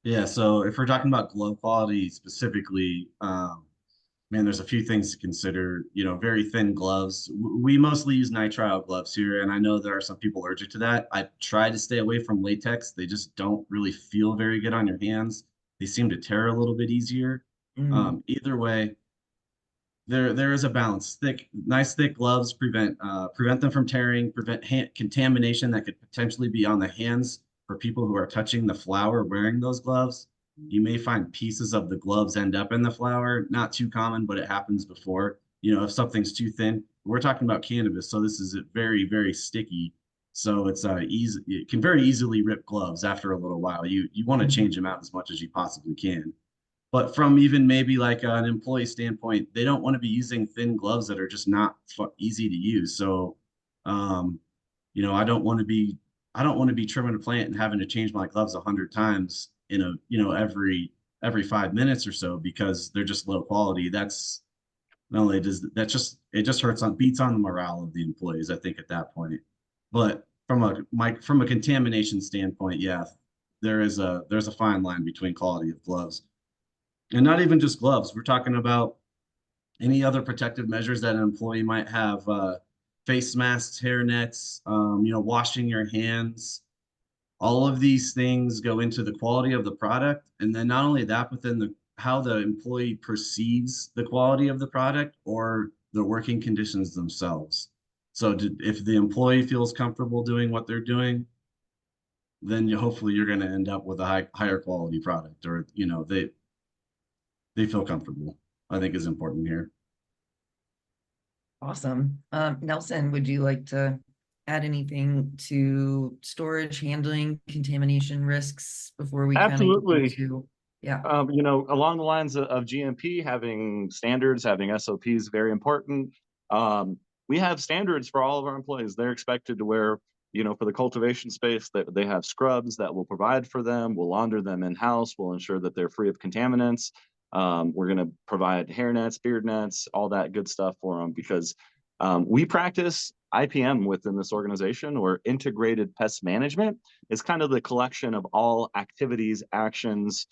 C: Yeah, so if we're talking about glove quality specifically, man, there's a few things to consider. You know, very thin gloves. We mostly use nitrile gloves here, and I know there are some people allergic to that. I try to stay away from latex. They just don't really feel very good on your hands. They seem to tear a little bit easier.
A: Mm,
C: Either way, there is a balance. Nice thick gloves prevent them from tearing, prevent contamination that could potentially be on the hands for people who are touching the flower wearing those gloves. You may find pieces of the gloves end up in the flower. Not too common, but it happens before. You know, if something's too thin, we're talking about cannabis, so this is very, very sticky. So it's easy. It can very easily rip gloves after a little while. You want to change them out as much as you possibly can. But from even maybe like an employee standpoint, they don't want to be using thin gloves that are just not easy to use. So, um, you know, I don't want to be trimming a plant and having to change my gloves 100 times in a, you know, every 5 minutes or so because they're just low quality. That's not only does that just it just beats on the morale of the employees, I think, at that point. But from a contamination standpoint, yeah, there's a fine line between quality of gloves and not even just gloves. We're talking about any other protective measures that an employee might have, face masks, hair nets, you know, washing your hands. All of these things go into the quality of the product. And then not only that, but then how the employee perceives the quality of the product or the working conditions themselves. So if the employee feels comfortable doing what they're doing, then hopefully you're going to end up with a higher quality product, or you know they feel comfortable, I think is important here.
A: awesome. Nelson, would you like to add anything to storage, handling, contamination risks before we kind of get
B: Absolutely.
A: into, yeah.
B: You know, along the lines of GMP, having standards, having SOPs, very important. We have standards for all of our employees. They're expected to wear, you know, for the cultivation space, that they have scrubs that will provide for them. We'll launder them in-house. We'll ensure that they're free of contaminants. We're going to provide hair nets, beard nets, all that good stuff for them because we practice IPM within this organization, or integrated pest management. It's kind of the collection of all activities, actions,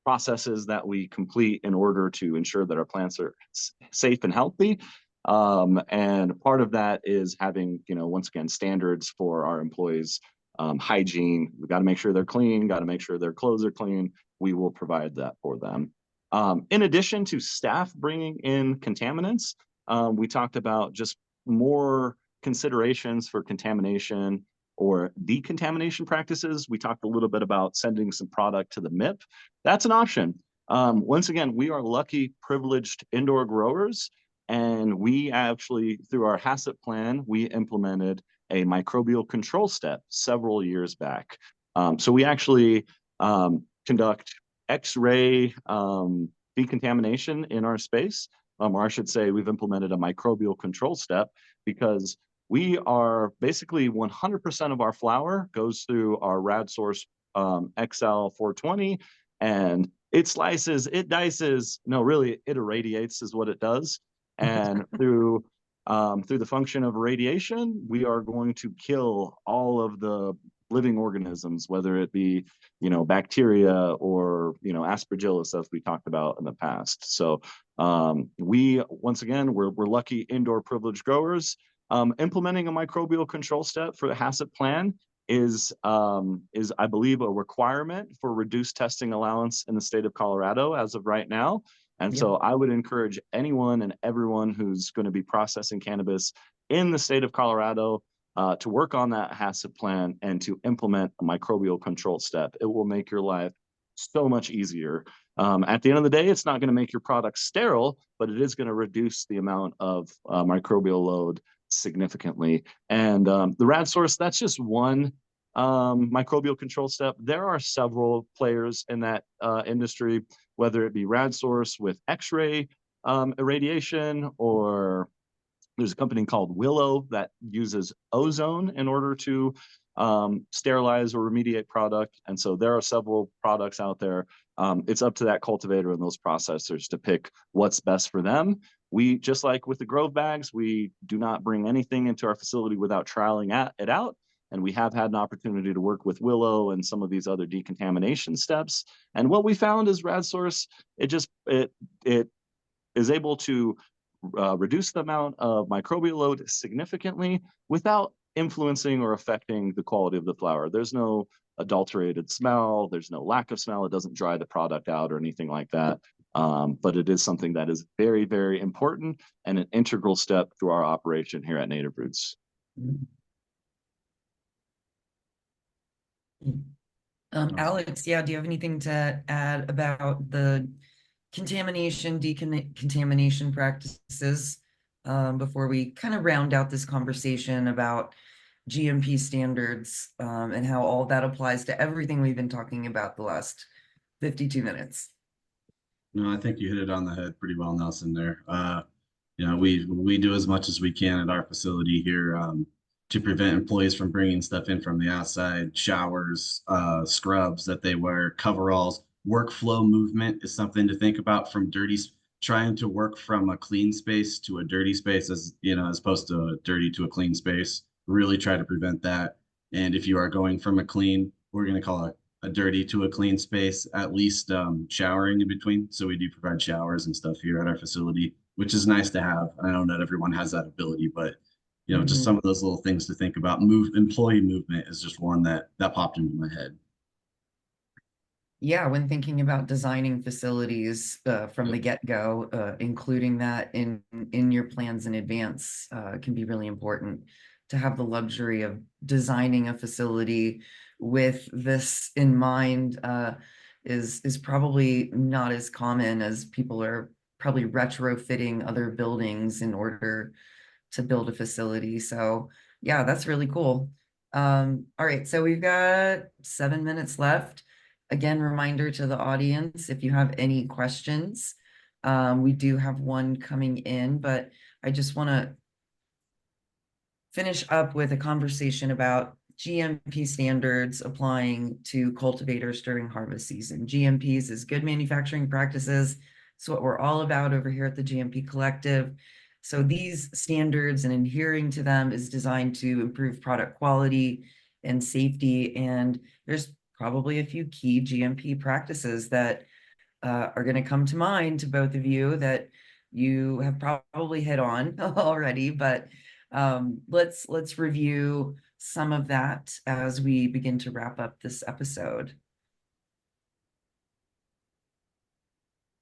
B: processes that we complete in order to ensure that our plants are safe and healthy. And part of that is having, you know, once again, standards for our employees, hygiene. We got to make sure they're clean, got to make sure their clothes are clean. We will provide that for them. In addition to staff bringing in contaminants, we talked about just more considerations for contamination or decontamination practices. We talked a little bit about sending some product to the MIP. That's an option. Once again, we are lucky, privileged indoor growers, and we actually, through our HACCP plan, we implemented a microbial control step several years back. So we actually conduct X-ray decontamination in our space, or I should say we've implemented a microbial control step because we are basically 100% of our flour goes through our rad source XL 420, and it slices, it dices, no, really, it irradiates is what it does. And through the function of radiation, we are going to kill all of the living organisms, whether it be, bacteria or, aspergillus, as we talked about in the past. So once again, we're lucky indoor privileged growers. Implementing a microbial control step for the HACCP plan is I believe a requirement for reduced testing allowance in the state of Colorado as of right now. And so I would encourage anyone and everyone who's going to be processing cannabis in the state of Colorado to work on that HACCP plan and to implement a microbial control step. It will make your life so much easier. At the end of the day, it's not going to make your product sterile, but it is going to reduce the amount of microbial load significantly. And the rad source, that's just one microbial control step. There are several players in that industry, whether it be rad source with X-ray irradiation, or there's a company called Willow that uses ozone in order to sterilize or remediate product. And so there are several products out there. It's up to that cultivator and those processors to pick what's best for them. We, just like with the Grove bags, we do not bring anything into our facility without trialing it out. And we have had an opportunity to work with Willow and some of these other decontamination steps. And what we found is RadSource, it is able to reduce the amount of microbial load significantly without influencing or affecting the quality of the flower. There's no adulterated smell. There's no lack of smell. It doesn't dry the product out or anything like that. But it is something that is very, very important and an integral step through our operation here at Native Roots.
A: Alex, do you have anything to add about the decontamination practices before we kind of round out this conversation about GMP standards and how all that applies to everything we've been talking about the last 52 minutes?
C: No, I think you hit it on the head pretty well, Nelson, there. We do as much as we can at our facility here to prevent employees from bringing stuff in from the outside, showers, scrubs that they wear, coveralls. Workflow movement is something to think about, from trying to work from a clean space to a dirty space, as opposed to a dirty to a clean space. Really try to prevent that. And if you are going from a clean, we're going to call it a dirty to a clean space, at least showering in between. So we do provide showers and stuff here at our facility, which is nice to have. I know not everyone has that ability, but just some of those little things to think about. Employee movement is just one that popped into my head.
A: Yeah, when thinking about designing facilities from the get-go, including that in your plans in advance can be really important. To have the luxury of designing a facility with this in mind is probably not as common, as people are probably retrofitting other buildings in order to build a facility. So yeah, that's really cool. All right, so we've got 7 minutes left. Again, reminder to the audience, if you have any questions, we do have one coming in, but I just want to finish up with a conversation about GMP standards applying to cultivators during harvest season. GMPs is good manufacturing practices. It's what we're all about over here at the GMP Collective. So these standards and adhering to them is designed to improve product quality and safety. And there's probably a few key GMP practices that are going to come to mind to both of you that you have probably hit on already, but let's review some of that as we begin to wrap up this episode.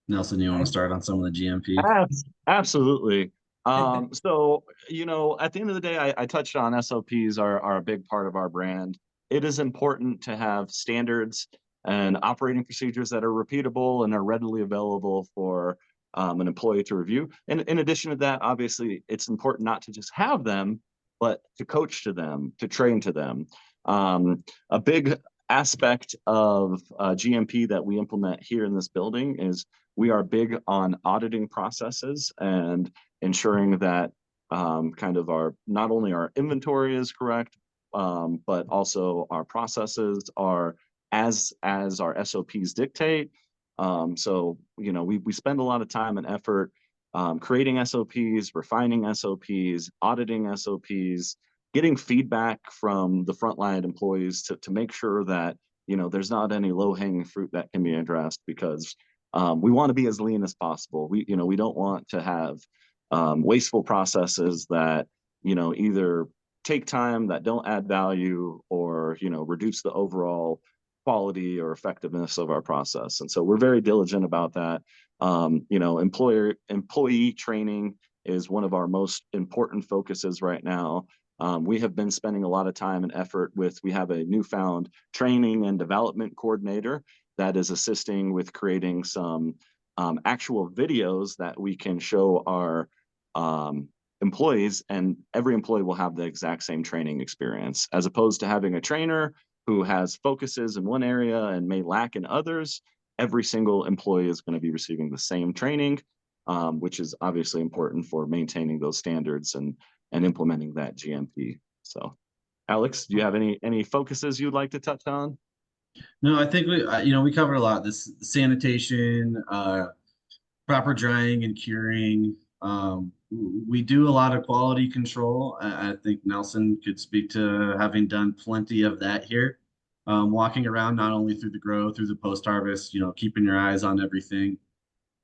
C: Nelson, you want to start on some of the GMP?
B: Absolutely. So, at the end of the day, I touched on SOPs are a big part of our brand. It is important to have standards and operating procedures that are repeatable and are readily available for an employee to review. And in addition to that, obviously, it's important not to just have them, but to coach to them, to train to them. A big aspect of GMP that we implement here in this building is we are big on auditing processes and ensuring that not only our inventory is correct, but also our processes are as our SOPs dictate. So we spend a lot of time and effort creating SOPs, refining SOPs, auditing SOPs, getting feedback from the frontline employees to make sure that, there's not any low-hanging fruit that can be addressed, because we want to be as lean as possible. We don't want to have wasteful processes that, either take time, that don't add value, or, reduce the overall quality or effectiveness of our process. And so we're very diligent about that. Employee training is one of our most important focuses right now. We have been spending a lot of time and effort we have a newfound training and development coordinator that is assisting with creating some actual videos that we can show our employees, and every employee will have the exact same training experience, as opposed to having a trainer who has focuses in one area and may lack in others. Every single employee is going to be receiving the same training, which is obviously important for maintaining those standards and implementing that GMP. So, Alex, do you have any focuses you'd like to touch on?
C: No, I think we covered a lot. This sanitation, proper drying and curing. We do a lot of quality control. I think Nelson could speak to having done plenty of that here. Walking around not only through the grow, through the post-harvest, keeping your eyes on everything.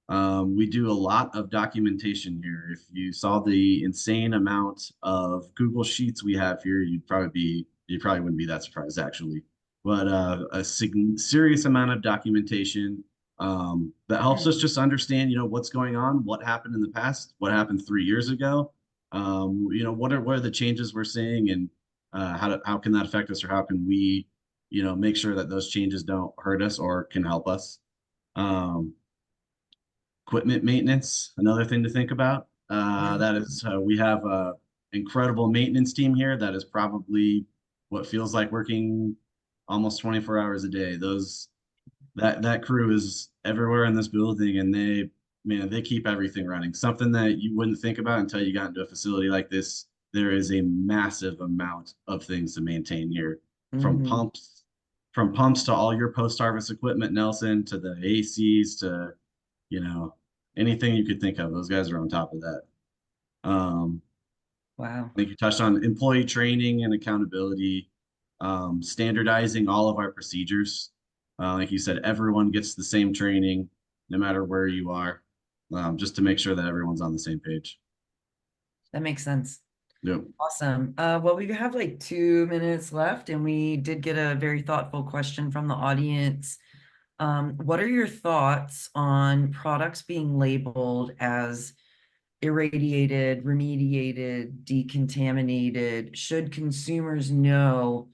C: We do a lot of documentation here. If you saw the insane amount of Google Sheets we have here, you probably wouldn't be that surprised, actually. But a serious amount of documentation that helps us just understand, what's going on, what happened in the past, what happened 3 years ago, what are the changes we're seeing, and how can that affect us, or how can we, make sure that those changes don't hurt us or can help us. Equipment maintenance, another thing to think about. That is, we have a incredible maintenance team here that is probably what feels like working almost 24 hours a day. That crew is everywhere in this building, and they keep everything running. Something that you wouldn't think about until you got into a facility like this. There is a massive amount of things to maintain here, from pumps to all your post-harvest equipment, Nelson, to the ACs, to anything you could think of. Those guys are on top of that.
A: Wow.
C: I think you touched on employee training and accountability, standardizing all of our procedures. Like you said, everyone gets the same training, no matter where you are, just to make sure that everyone's on the same page.
A: That makes sense.
C: Yep.
A: Awesome. Well, we have like 2 minutes left, and we did get a very thoughtful question from the audience. What are your thoughts on products being labeled as irradiated, remediated, decontaminated? Should consumers know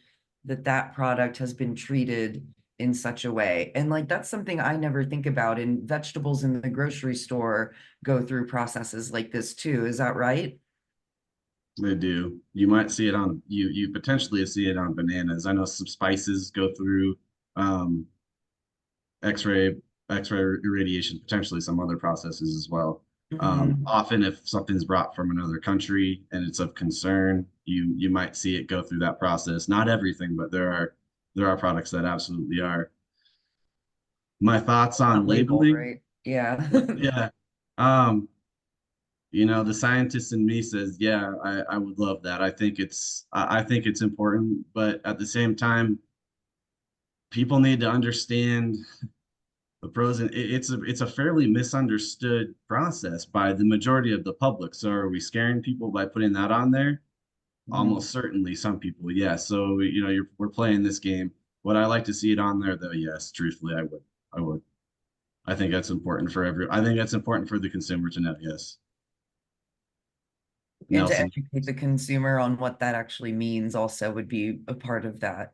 A: that that product has been treated in such a way? And like, that's something I never think about. And vegetables in the grocery store go through processes like this too. Is that right?
C: They do. You might see it on you potentially see it on bananas. I know some spices go through X-ray irradiation, potentially some other processes as well. Often if something's brought from another country and it's of concern, you might see it go through that process. Not everything, but there are products that absolutely are. My thoughts on labeling,
A: right? Yeah.
C: yeah. The scientist in me says, yeah, I would love that. I think it's important, but at the same time, people need to understand the pros. And it's a fairly misunderstood process by the majority of the public. So are we scaring people by putting that on there? Almost certainly some people, yes. So we're playing this game. Would I like to see it on there though? Yes, truthfully, I would. I think that's important I think that's important for the consumer to know, yes.
A: And to
C: Nelson.
A: educate the consumer on what that actually means also would be a part of that.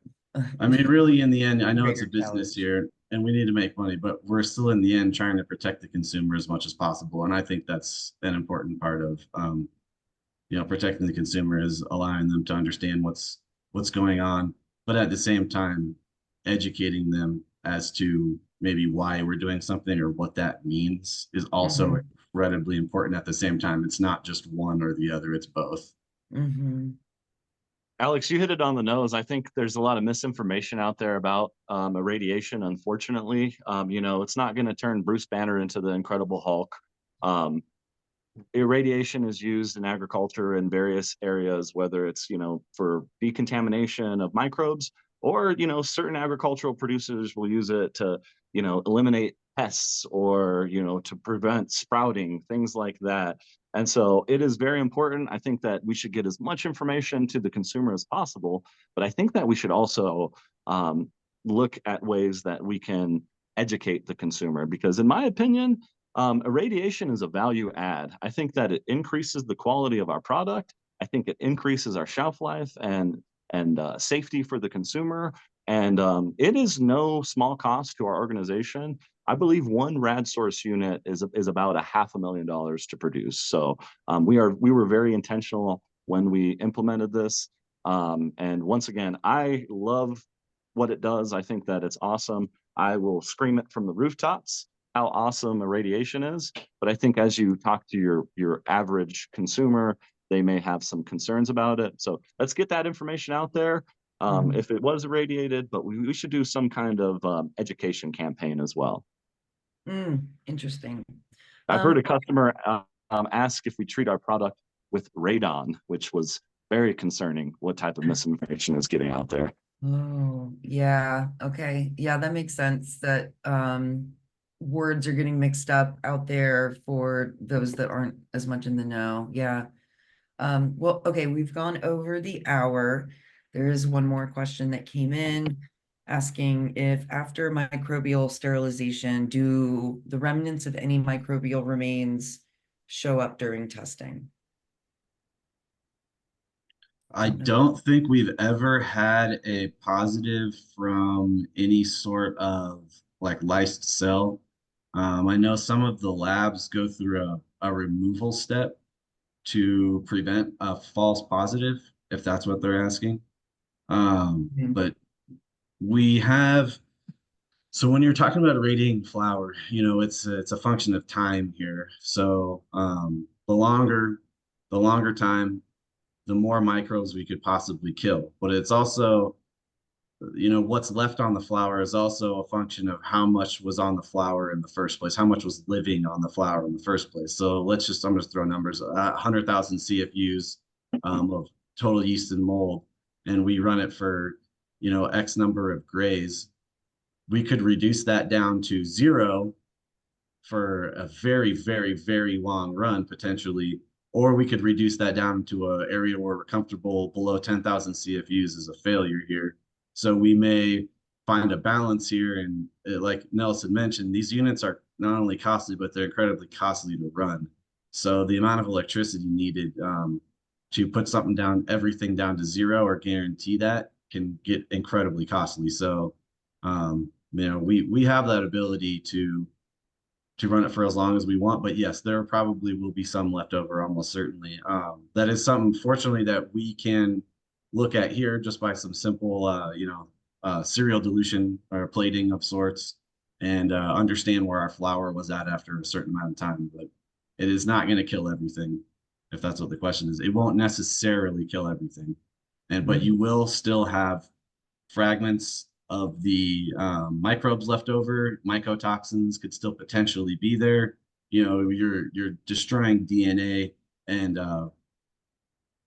C: I mean, really, in the end, I know it's a
A: Greater
C: business
A: challenge.
C: here and we need to make money, but we're still in the end trying to protect the consumer as much as possible. And I think that's an important part of, protecting the consumer, is allowing them to understand what's going on, but at the same time, educating them as to maybe why we're doing something or what that means is also incredibly important. At the same time, it's not just one or the other, it's both.
B: Alex, you hit it on the nose. I think there's a lot of misinformation out there about irradiation, unfortunately. It's not going to turn Bruce Banner into the Incredible Hulk. irradiation is used in agriculture in various areas, whether it's, for decontamination of microbes, or, certain agricultural producers will use it to, eliminate pests, or, to prevent sprouting, things like that. And so it is very important. I think that we should get as much information to the consumer as possible, but I think that we should also look at ways that we can educate the consumer, because in my opinion, irradiation is a value add. I think that it increases the quality of our product. I think it increases our shelf life and safety for the consumer. And it is no small cost to our organization. I believe one rad source unit is about $500,000 to produce. So we were very intentional when we implemented this. And once again, I love what it does. I think that it's awesome. I will scream it from the rooftops how awesome irradiation is. But I think as you talk to your average consumer, they may have some concerns about it. So let's get that information out there. If it was irradiated, but we should do some kind of education campaign as well.
A: Interesting.
B: I've heard a customer ask if we treat our product with radon, which was very concerning. What type of misinformation is getting out there?
A: Oh, yeah. Okay. Yeah, that makes sense that words are getting mixed up out there for those that aren't as much in the know. Yeah. Well, okay, we've gone over the hour. There is one more question that came in asking if after microbial sterilization, do the remnants of any microbial remains show up during testing?
C: I don't think we've ever had a positive from any sort of like lysed cell. I know some of the labs go through a removal step to prevent a false positive, if that's what they're asking. But we have, so when you're talking about irradiating flower, it's a function of time here. So the longer time, the more microbes we could possibly kill. But it's also, what's left on the flower is also a function of how much was on the flower in the first place, how much was living on the flower in the first place. So I'm just throw numbers, 100,000 CFUs of total yeast and mold, and we run it for, X number of grays. We could reduce that down to 0 for a very, very, very long run potentially, or we could reduce that down to an area where we're comfortable below 10,000 CFUs is a failure here. So we may find a balance here. And like Nelson mentioned, these units are not only costly, but they're incredibly costly to run. So the amount of electricity needed to put something down, everything down to 0 or guarantee that can get incredibly costly. So, we have that ability to run it for as long as we want. But yes, there probably will be some left over, almost certainly. That is something, fortunately, that we can look at here just by some simple, serial dilution or plating of sorts, and understand where our flour was at after a certain amount of time. But it is not going to kill everything, if that's what the question is. It won't necessarily kill everything, but you will still have fragments of the microbes left over. Mycotoxins could still potentially be there. You're destroying DNA and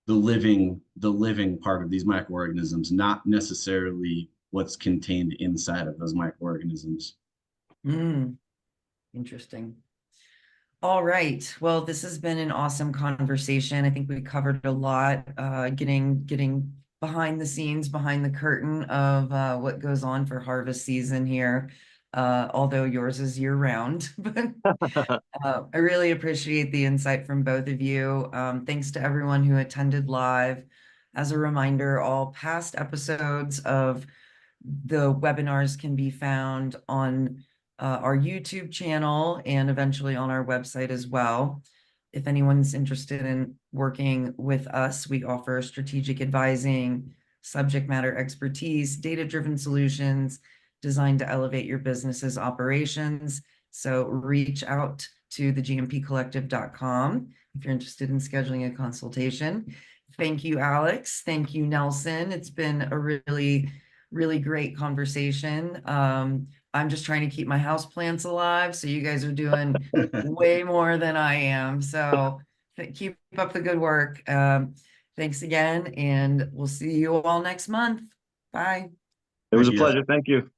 C: the living part of these microorganisms, not necessarily what's contained inside of those microorganisms.
A: Interesting. All right. Well, this has been an awesome conversation. I think we covered a lot, getting behind the scenes, behind the curtain of what goes on for harvest season here. Although yours is year round, but I really appreciate the insight from both of you. Thanks to everyone who attended live. As a reminder, all past episodes of the webinars can be found on our YouTube channel and eventually on our website as well. If anyone's interested in working with us, we offer strategic advising, subject matter expertise, data-driven solutions designed to elevate your business's operations. So reach out to thegmpcollective.com if you're interested in scheduling a consultation. Thank you, Alex. Thank you, Nelson. It's been a really great conversation. I'm just trying to keep my house plants alive. So you guys are doing way more than I am. So keep up the good work. Thanks again, and we'll see you all next month. Bye.
B: It was a
C: Thank you.
B: pleasure. Thank you.